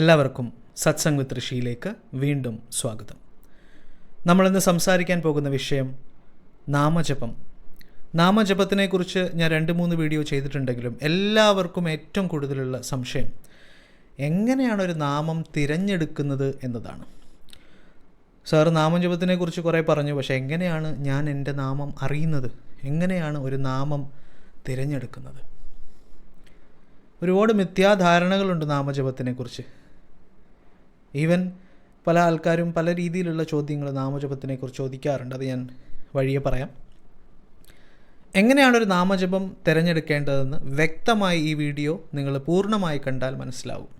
എല്ലാവർക്കും സത്സംഗ് വിത്ത് ഋഷിയിലേക്ക് വീണ്ടും സ്വാഗതം. നമ്മളിന്ന് സംസാരിക്കാൻ പോകുന്ന വിഷയം നാമജപം. നാമജപത്തിനെക്കുറിച്ച് ഞാൻ 2-3 വീഡിയോ ചെയ്തിട്ടുണ്ടെങ്കിലും എല്ലാവർക്കും ഏറ്റവും കൂടുതലുള്ള സംശയം എങ്ങനെയാണ് ഒരു നാമം തിരഞ്ഞെടുക്കുന്നത് എന്നതാണ്. സാർ നാമജപത്തിനെക്കുറിച്ച് കുറേ പറഞ്ഞു, പക്ഷേ എങ്ങനെയാണ് ഞാൻ എൻ്റെ നാമം അറിയുന്നത്? എങ്ങനെയാണ് ഒരു നാമം തിരഞ്ഞെടുക്കുന്നത്? ഒരുപാട് മിഥ്യാധാരണകളുണ്ട് നാമജപത്തിനെക്കുറിച്ച്. ഈവൻ പല ആൾക്കാരും പല രീതിയിലുള്ള ചോദ്യങ്ങൾ നാമജപത്തിനെക്കുറിച്ച് ചോദിക്കാറുണ്ട്. അത് ഞാൻ വഴിയെ പറയാം. എങ്ങനെയാണ് ഒരു നാമജപം തിരഞ്ഞെടുക്കേണ്ടതെന്ന് വ്യക്തമായി ഈ വീഡിയോ നിങ്ങൾ പൂർണ്ണമായി കണ്ടാൽ മനസ്സിലാവും.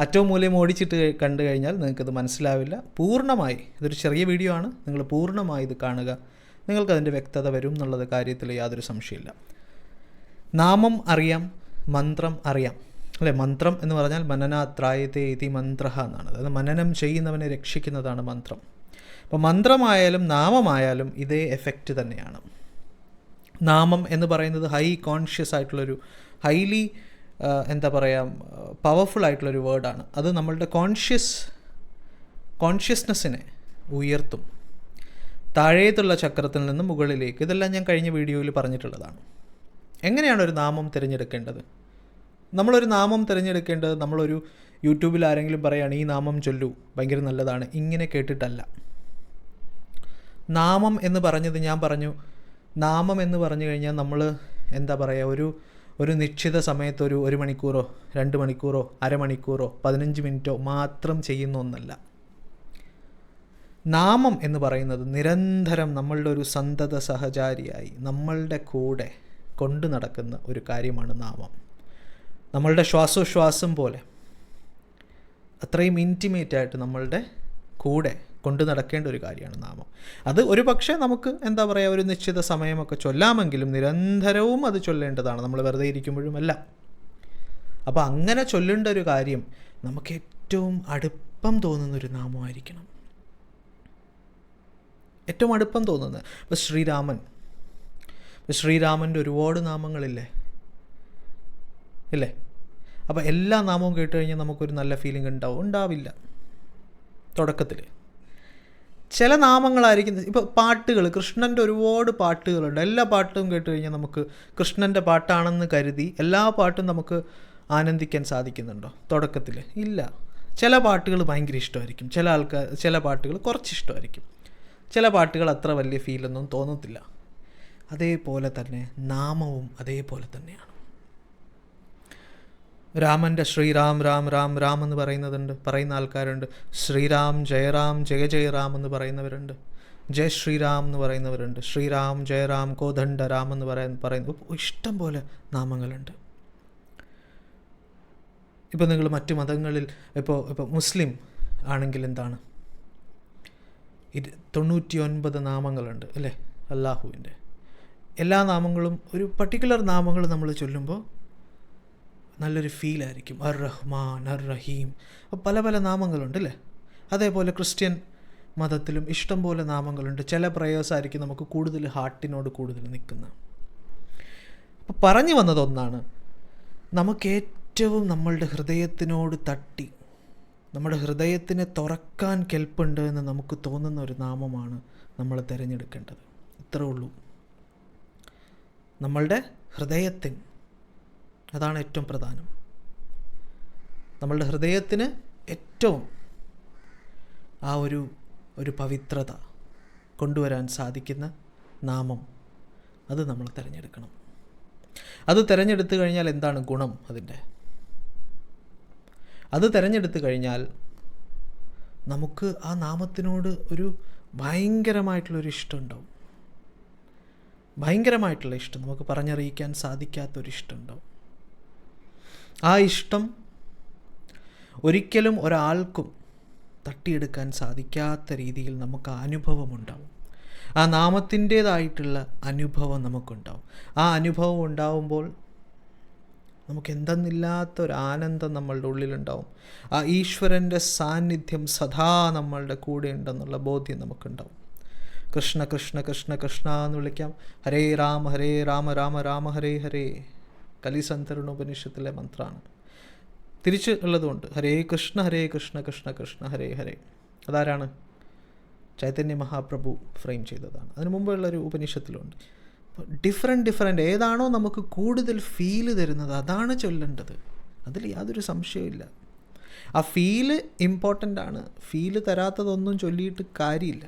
അറ്റവും മൂലയും ഓടിച്ചിട്ട് കണ്ടു കഴിഞ്ഞാൽ നിങ്ങൾക്കത് മനസ്സിലാവില്ല. പൂർണ്ണമായി, ഇതൊരു ചെറിയ വീഡിയോ ആണ്, നിങ്ങൾ പൂർണ്ണമായി ഇത് കാണുക, നിങ്ങൾക്കതിൻ്റെ വ്യക്തത വരും എന്നുള്ളത് കാര്യത്തിൽ യാതൊരു സംശയമില്ല. നാമം അറിയാം, മന്ത്രം അറിയാം അല്ലേ? മന്ത്രം എന്ന് പറഞ്ഞാൽ മനനാത്രായതേ ഇതി മന്ത്ര എന്നാണ്. അതായത് മനനം ചെയ്യുന്നവനെ രക്ഷിക്കുന്നതാണ് മന്ത്രം. അപ്പോൾ മന്ത്രമായാലും നാമമായാലും ഇതേ എഫക്റ്റ് തന്നെയാണ്. നാമം എന്ന് പറയുന്നത് ഹൈ കോൺഷ്യസ് ആയിട്ടുള്ളൊരു ഹൈലി പവർഫുൾ ആയിട്ടുള്ളൊരു വേർഡാണ്. അത് നമ്മളുടെ കോൺഷ്യസ്നെസ്സിനെ ഉയർത്തും, താഴേത്തുള്ള ചക്രത്തിൽ നിന്ന് മുകളിലേക്ക്. ഇതെല്ലാം ഞാൻ കഴിഞ്ഞ വീഡിയോയിൽ പറഞ്ഞിട്ടുള്ളതാണ്. എങ്ങനെയാണ് ഒരു നാമം തിരഞ്ഞെടുക്കേണ്ടത്? നമ്മളൊരു നാമം തിരഞ്ഞെടുക്കേണ്ടത് നമ്മളൊരു യൂട്യൂബിൽ ആരെങ്കിലും പറയുകയാണ് ഈ നാമം ചൊല്ലൂ ഭയങ്കര നല്ലതാണ്, ഇങ്ങനെ കേട്ടിട്ടല്ല. നാമം എന്ന് പറഞ്ഞത് ഞാൻ പറഞ്ഞു, നാമം എന്ന് പറഞ്ഞു കഴിഞ്ഞാൽ നമ്മൾ ഒരു നിശ്ചിത സമയത്ത് ഒരു മണിക്കൂറോ 2 മണിക്കൂറോ അരമണിക്കൂറോ 15 മിനിറ്റോ മാത്രം ചെയ്യുന്ന ഒന്നല്ല. നാമം എന്ന് പറയുന്നത് നിരന്തരം നമ്മളുടെ ഒരു സന്തത സഹചാരിയായി നമ്മളുടെ കൂടെ കൊണ്ടു നടക്കുന്ന ഒരു കാര്യമാണ് നാമം. നമ്മളുടെ ശ്വാസോച്ഛ്വാസം പോലെ അത്രയും ഇൻറ്റിമേറ്റായിട്ട് നമ്മളുടെ കൂടെ കൊണ്ടു നടക്കേണ്ട ഒരു കാര്യമാണ് നാമം. അത് ഒരു പക്ഷേ നമുക്ക് ഒരു നിശ്ചിത സമയമൊക്കെ ചൊല്ലാമെങ്കിലും നിരന്തരവും അത് ചൊല്ലേണ്ടതാണ്, നമ്മൾ വെറുതെ ഇരിക്കുമ്പോഴുമല്ല. അപ്പോൾ അങ്ങനെ ചൊല്ലേണ്ട ഒരു കാര്യം നമുക്ക് ഏറ്റവും അടുപ്പം തോന്നുന്നൊരു നാമമായിരിക്കണം. ഏറ്റവും അടുപ്പം തോന്നുന്നത് ഇപ്പോൾ ശ്രീരാമൻ്റെ ഒരുപാട് നാമങ്ങളില്ലേ ഇല്ലേ? അപ്പോൾ എല്ലാ നാമവും കേട്ട് കഴിഞ്ഞാൽ നമുക്കൊരു നല്ല ഫീലിംഗ് ഉണ്ടാവില്ല തുടക്കത്തിൽ. ചില നാമങ്ങളായിരിക്കും. ഇപ്പോൾ പാട്ടുകൾ, കൃഷ്ണൻ്റെ ഒരുപാട് പാട്ടുകളുണ്ട്. എല്ലാ പാട്ടും കേട്ട് കഴിഞ്ഞാൽ നമുക്ക് കൃഷ്ണൻ്റെ പാട്ടാണെന്ന് കരുതി എല്ലാ പാട്ടും നമുക്ക് ആനന്ദിക്കാൻ സാധിക്കുന്നുണ്ടോ തുടക്കത്തിൽ? ഇല്ല. ചില പാട്ടുകൾ ഭയങ്കര ഇഷ്ടമായിരിക്കും, ചില പാട്ടുകൾ കുറച്ച് ഇഷ്ടമായിരിക്കും, ചില പാട്ടുകൾ അത്ര വലിയ ഫീലൊന്നും തോന്നത്തില്ല. അതേപോലെ തന്നെ നാമവും അതേപോലെ തന്നെയാണ്. രാമൻ്റെ ശ്രീറാം രാം രാം രാം എന്ന് പറയുന്ന ആൾക്കാരുണ്ട്. ശ്രീരാം ജയറാം ജയ ജയറാം എന്ന് പറയുന്നവരുണ്ട്. ജയ് ശ്രീറാം എന്ന് പറയുന്നവരുണ്ട്. ശ്രീറാം ജയറാം കോദണ്ഡ രാം എന്ന് പറയുന്ന ഇഷ്ടം പോലെ നാമങ്ങളുണ്ട്. ഇപ്പോൾ നിങ്ങൾ മറ്റു മതങ്ങളിൽ ഇപ്പോൾ മുസ്ലിം ആണെങ്കിൽ 99 നാമങ്ങളുണ്ട് അല്ലേ അള്ളാഹുവിൻ്റെ. എല്ലാ നാമങ്ങളും ഒരു പർട്ടിക്കുലർ നാമങ്ങൾ നമ്മൾ ചൊല്ലുമ്പോൾ നല്ലൊരു ഫീലായിരിക്കും. അർ റഹ്മാൻ, അർ റഹീം, പല പല നാമങ്ങളുണ്ട് അല്ലേ? അതേപോലെ ക്രിസ്ത്യൻ മതത്തിലും ഇഷ്ടം പോലെ നാമങ്ങളുണ്ട്. ചില പ്രേയേഴ്സായിരിക്കും നമുക്ക് കൂടുതൽ ഹാർട്ടിനോട് കൂടുതൽ നിൽക്കുന്നത്. അപ്പോൾ പറഞ്ഞു വന്നതൊന്നാണ്, നമുക്ക് ഏറ്റവും നമ്മളുടെ ഹൃദയത്തിനോട് തട്ടി നമ്മുടെ ഹൃദയത്തിനെ തുറക്കാൻ കെൽപ്പുണ്ട് എന്ന് നമുക്ക് തോന്നുന്ന ഒരു നാമമാണ് നമ്മൾ തിരഞ്ഞെടുക്കേണ്ടത്. ഇത്രേ ഉള്ളൂ. നമ്മളുടെ ഹൃദയത്തിന്, അതാണ് ഏറ്റവും പ്രധാനം. നമ്മളുടെ ഹൃദയത്തിന് ഏറ്റവും ആ ഒരു പവിത്രത കൊണ്ടുവരാൻ സാധിക്കുന്ന നാമം, അത് നമ്മൾ തിരഞ്ഞെടുക്കണം. അത് തിരഞ്ഞെടുത്തു കഴിഞ്ഞാൽ എന്താണ് ഗുണം അതിൻ്റെ? അത് തിരഞ്ഞെടുത്തു കഴിഞ്ഞാൽ നമുക്ക് ആ നാമത്തിനോട് ഒരു ഭയങ്കരമായിട്ടുള്ളൊരു ഇഷ്ടം ഉണ്ടാവും. ഭയങ്കരമായിട്ടുള്ള ഇഷ്ടം, നമുക്ക് പറഞ്ഞറിയിക്കാൻ സാധിക്കാത്തൊരിഷ്ടം ഉണ്ടാവും. ആ ഇഷ്ടം ഒരിക്കലും ഒരാൾക്കും തട്ടിയെടുക്കാൻ സാധിക്കാത്ത രീതിയിൽ നമുക്ക് ആ അനുഭവമുണ്ടാവും. ആ നാമത്തിൻ്റേതായിട്ടുള്ള അനുഭവം നമുക്കുണ്ടാവും. ആ അനുഭവം ഉണ്ടാവുമ്പോൾ നമുക്ക് എന്തെന്നില്ലാത്തൊരാനന്ദം നമ്മളുടെ ഉള്ളിലുണ്ടാവും. ആ ഈശ്വരൻ്റെ സാന്നിധ്യം സദാ നമ്മളുടെ കൂടെ ഉണ്ടെന്നുള്ള ബോധ്യം നമുക്കുണ്ടാവും. കൃഷ്ണ കൃഷ്ണ കൃഷ്ണ കൃഷ്ണ എന്ന് വിളിക്കാം. ഹരേ രാമ രാമ രാമ ഹരേ ഹരേ. കലിസന്ധരണോപനിഷത്തിലെ മന്ത്രമാണ്. തിരിച്ച് ഉള്ളതുകൊണ്ട് ഹരേ കൃഷ്ണ കൃഷ്ണ കൃഷ്ണ ഹരേ ഹരേ. അതാരാണ്? ചൈതന്യ മഹാപ്രഭു ഫ്രെയിം ചെയ്തതാണ്. അതിന് മുമ്പുള്ളൊരു ഉപനിഷത്തിലുണ്ട്. ഡിഫറെൻറ്റ് ഏതാണോ നമുക്ക് കൂടുതൽ ഫീല് തരുന്നത് അതാണ് ചൊല്ലേണ്ടത്. അതിൽ യാതൊരു സംശയമില്ല. ആ ഫീല് ഇമ്പോർട്ടൻ്റ് ആണ്. ഫീല് തരാത്തതൊന്നും ചൊല്ലിയിട്ട് കാര്യമില്ല.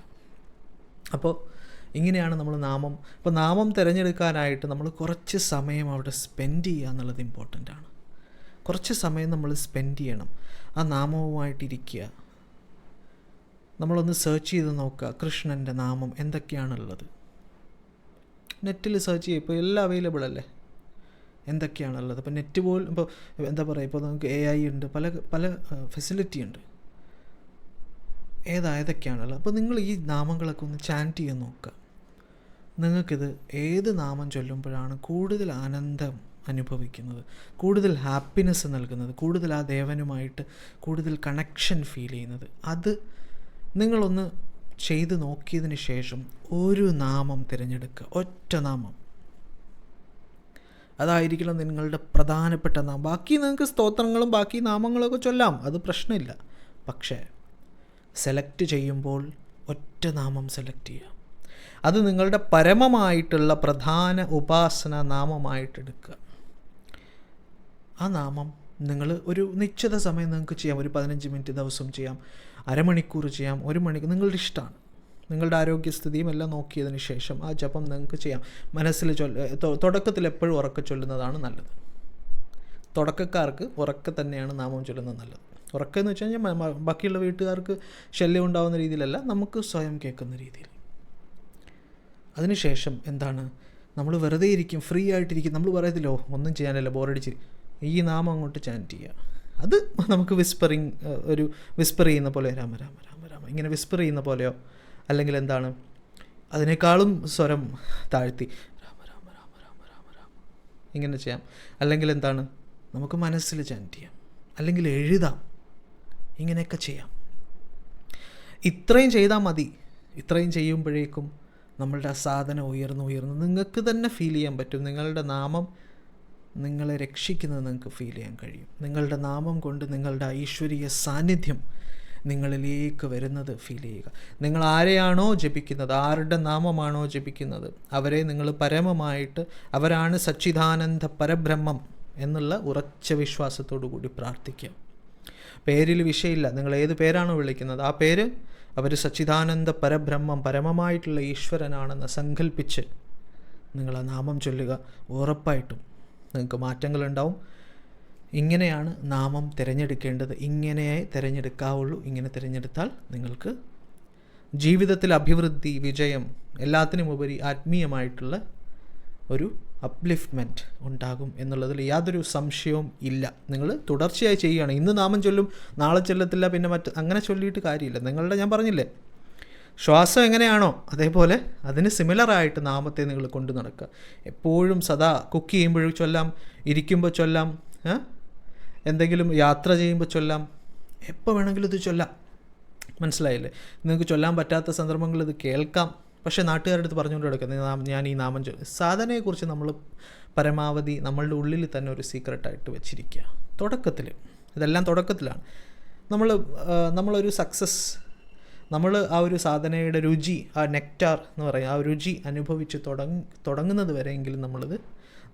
അപ്പോൾ ഇങ്ങനെയാണ് നമ്മൾ നാമം. ഇപ്പോൾ നാമം തിരഞ്ഞെടുക്കാനായിട്ട് നമ്മൾ കുറച്ച് സമയം അവിടെ സ്പെൻഡ് ചെയ്യുക എന്നുള്ളത് ഇമ്പോർട്ടൻ്റ് ആണ്. കുറച്ച് സമയം നമ്മൾ സ്പെൻഡ് ചെയ്യണം. ആ നാമവുമായിട്ടിരിക്കുക. നമ്മളൊന്ന് സെർച്ച് ചെയ്ത് നോക്കുക, കൃഷ്ണൻ്റെ നാമം എന്തൊക്കെയാണുള്ളത്. നെറ്റിൽ സെർച്ച് ചെയ്യുക. ഇപ്പോൾ എല്ലാം അവൈലബിൾ അല്ലേ, എന്തൊക്കെയാണുള്ളത്. ഇപ്പോൾ നെറ്റ് പോലും ഇപ്പോൾ എന്താ പറയുക, ഇപ്പോൾ നമുക്ക് AI ഉണ്ട്, പല പല ഫെസിലിറ്റി ഉണ്ട്. ഏതൊക്കെയാണുള്ളത്. അപ്പോൾ നിങ്ങൾ ഈ നാമങ്ങളൊക്കെ ഒന്ന് ചാൻറ്റ് ചെയ്ത് നോക്കുക. നിങ്ങൾക്കിത് ഏത് നാമം ചൊല്ലുമ്പോഴാണ് കൂടുതൽ ആനന്ദം അനുഭവിക്കുന്നത്, കൂടുതൽ ഹാപ്പിനെസ് നൽകുന്നത്, കൂടുതൽ ആ ദേവനുമായിട്ട് കൂടുതൽ കണക്ഷൻ ഫീൽ ചെയ്യുന്നത്, അത് നിങ്ങളൊന്ന് ചെയ്ത് നോക്കിയതിന് ശേഷം ഒരു നാമം തിരഞ്ഞെടുക്കുക. ഒറ്റ നാമം അതായിരിക്കണം നിങ്ങളുടെ പ്രധാനപ്പെട്ട നാമം. ബാക്കി നിങ്ങൾക്ക് സ്തോത്രങ്ങളും ബാക്കി നാമങ്ങളൊക്കെ ചൊല്ലാം, അത് പ്രശ്നമില്ല. പക്ഷേ സെലക്ട് ചെയ്യുമ്പോൾ ഒറ്റ നാമം സെലക്ട് ചെയ്യുക. അത് നിങ്ങളുടെ പരമമായിട്ടുള്ള പ്രധാന ഉപാസന നാമമായിട്ടെടുക്കുക. ആ നാമം നിങ്ങൾ ഒരു നിശ്ചിത സമയം നിങ്ങൾക്ക് ചെയ്യാം. ഒരു 15 മിനിറ്റ് ദിവസം ചെയ്യാം, അരമണിക്കൂർ ചെയ്യാം, 1 മണിക്കൂർ, നിങ്ങളുടെ ഇഷ്ടമാണ്. നിങ്ങളുടെ ആരോഗ്യസ്ഥിതിയും എല്ലാം നോക്കിയതിന് ശേഷം ആ ജപം നിങ്ങൾക്ക് ചെയ്യാം. മനസ്സിൽ തുടക്കത്തിൽ എപ്പോഴും ഉറക്കെ ചൊല്ലുന്നതാണ് നല്ലത്. തുടക്കക്കാർക്ക് ഉറക്കെ തന്നെയാണ് നാമം ചൊല്ലുന്നത് നല്ലത്. ഉറക്കെന്ന് വെച്ച് കഴിഞ്ഞാൽ ബാക്കിയുള്ള വീട്ടുകാർക്ക് ശല്യം ഉണ്ടാകുന്ന രീതിയിലല്ല, നമുക്ക് സ്വയം കേൾക്കുന്ന രീതിയിൽ. അതിനുശേഷം എന്താണ്, നമ്മൾ വെറുതെ ഇരിക്കും, ഫ്രീ ആയിട്ടിരിക്കും. നമ്മൾ പറയത്തില്ലോ ഒന്നും ചെയ്യാനല്ല, ബോറടിച്ച് ഈ നാമം അങ്ങോട്ട് ചാൻറ്റ് ചെയ്യുക. അത് നമുക്ക് ഒരു വിസ്പർ ചെയ്യുന്ന പോലെ രാമ രാമ രാമ രാമ ഇങ്ങനെ വിസ്പർ ചെയ്യുന്ന പോലെയോ, അല്ലെങ്കിൽ എന്താണ് അതിനേക്കാളും സ്വരം താഴ്ത്തി രാമ രാമ രാമ രാമ രാമ രാമ ഇങ്ങനെ ചെയ്യാം. അല്ലെങ്കിൽ എന്താണ് നമുക്ക് മനസ്സിൽ ചാൻറ്റ് ചെയ്യാം, അല്ലെങ്കിൽ എഴുതാം, ഇങ്ങനെയൊക്കെ ചെയ്യാം. ഇത്രയും ചെയ്താൽ മതി. ഇത്രയും ചെയ്യുമ്പോഴേക്കും നമ്മളുടെ ആ സാധന ഉയർന്നു നിങ്ങൾക്ക് തന്നെ ഫീൽ ചെയ്യാൻ പറ്റും. നിങ്ങളുടെ നാമം നിങ്ങളെ രക്ഷിക്കുന്നത് നിങ്ങൾക്ക് ഫീൽ ചെയ്യാൻ കഴിയും. നിങ്ങളുടെ നാമം കൊണ്ട് നിങ്ങളുടെ ഈശ്വരീയ സാന്നിധ്യം നിങ്ങളിലേക്ക് വരുന്നത് ഫീൽ ചെയ്യുക. നിങ്ങൾ ആരെയാണോ ജപിക്കുന്നത്, ആരുടെ നാമമാണോ ജപിക്കുന്നത്, അവരെ നിങ്ങൾ പരമമായിട്ട് അവരാണ് സച്ചിദാനന്ദ പരബ്രഹ്മം എന്നുള്ള ഉറച്ച വിശ്വാസത്തോടു കൂടി പ്രാർത്ഥിക്കുക. പേരിൽ വിഷയമില്ല, നിങ്ങൾ ഏത് പേരാണോ വിളിക്കുന്നത് ആ പേര് അവർ സച്ചിദാനന്ദ പരബ്രഹ്മം പരമമായിട്ടുള്ള ഈശ്വരനാണെന്ന് സങ്കല്പിച്ച് നിങ്ങൾ ആ നാമം ചൊല്ലുക. ഉറപ്പായിട്ടും നിങ്ങൾക്ക് മാറ്റങ്ങളുണ്ടാവും. ഇങ്ങനെയാണ് നാമം തിരഞ്ഞെടുക്കേണ്ടത്. ഇങ്ങനെ തിരഞ്ഞെടുക്കാവുള്ളൂ. ഇങ്ങനെ തിരഞ്ഞെടുത്താൽ നിങ്ങൾക്ക് ജീവിതത്തിൽ അഭിവൃദ്ധി, വിജയം, എല്ലാത്തിനും ഉപരി ആത്മീയമായിട്ടുള്ള ഒരു അപ്ലിഫ്റ്റ്മെൻറ്റ് ഉണ്ടാകും എന്നുള്ളതിൽ യാതൊരു സംശയവും ഇല്ല. നിങ്ങൾ തുടർച്ചയായി ചെയ്യുകയാണ്. ഇന്ന് നാമം ചൊല്ലും, നാളെ ചൊല്ലത്തില്ല, പിന്നെ അങ്ങനെ ചൊല്ലിയിട്ട് കാര്യമില്ല. ഞാൻ പറഞ്ഞില്ലേ, ശ്വാസം എങ്ങനെയാണോ അതേപോലെ അതിന് സിമിലറായിട്ട് നാമത്തെ നിങ്ങൾ കൊണ്ടു നടക്കുക. എപ്പോഴും സദാ കുക്ക് ചെയ്യുമ്പോഴും ചൊല്ലാം, ഇരിക്കുമ്പോൾ ചൊല്ലാം, എന്തെങ്കിലും യാത്ര ചെയ്യുമ്പോൾ ചൊല്ലാം, എപ്പോൾ വേണമെങ്കിലും ഇത് ചൊല്ലാം. മനസ്സിലായില്ലേ? നിങ്ങൾക്ക് ചൊല്ലാൻ പറ്റാത്ത സന്ദർഭങ്ങളിൽ ഇത് കേൾക്കാം. പക്ഷേ നാട്ടുകാരുടെ അടുത്ത് പറഞ്ഞുകൊണ്ട് കിടക്കുന്നത് ഞാൻ ഈ നാമം സാധനയെക്കുറിച്ച് നമ്മൾ പരമാവധി നമ്മളുടെ ഉള്ളിൽ തന്നെ ഒരു സീക്രട്ടായിട്ട് വെച്ചിരിക്കുക. ഇതെല്ലാം തുടക്കത്തിലാണ്. നമ്മളൊരു സക്സസ്, നമ്മൾ ആ ഒരു സാധനയുടെ രുചി, ആ നെക്ടാർ എന്ന് പറയും, ആ രുചി അനുഭവിച്ച് തുടങ്ങുന്നത് വരെയെങ്കിലും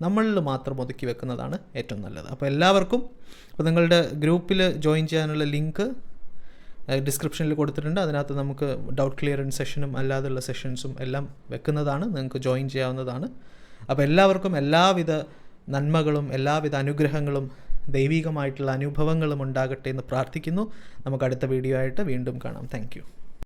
നമ്മളിൽ മാത്രം ഒതുക്കി വെക്കുന്നതാണ് ഏറ്റവും നല്ലത്. അപ്പോൾ എല്ലാവർക്കും നിങ്ങളുടെ ഗ്രൂപ്പിൽ ജോയിൻ ചെയ്യാനുള്ള ലിങ്ക് ഡിസ്ക്രിപ്ഷനിൽ കൊടുത്തിട്ടുണ്ട്. അതിനകത്ത് നമുക്ക് ഡൗട്ട് ക്ലിയറൻസ് സെഷനും അല്ലാതെയുള്ള സെഷൻസും എല്ലാം വെക്കുന്നതാണ്. നിങ്ങൾക്ക് ജോയിൻ ചെയ്യാവുന്നതാണ്. അപ്പോൾ എല്ലാവർക്കും എല്ലാവിധ നന്മകളും എല്ലാവിധ അനുഗ്രഹങ്ങളും ദൈവികമായിട്ടുള്ള അനുഭവങ്ങളും ഉണ്ടാകട്ടെ എന്ന് പ്രാർത്ഥിക്കുന്നു. നമുക്ക് അടുത്ത വീഡിയോ ആയിട്ട് വീണ്ടും കാണാം. Thank you.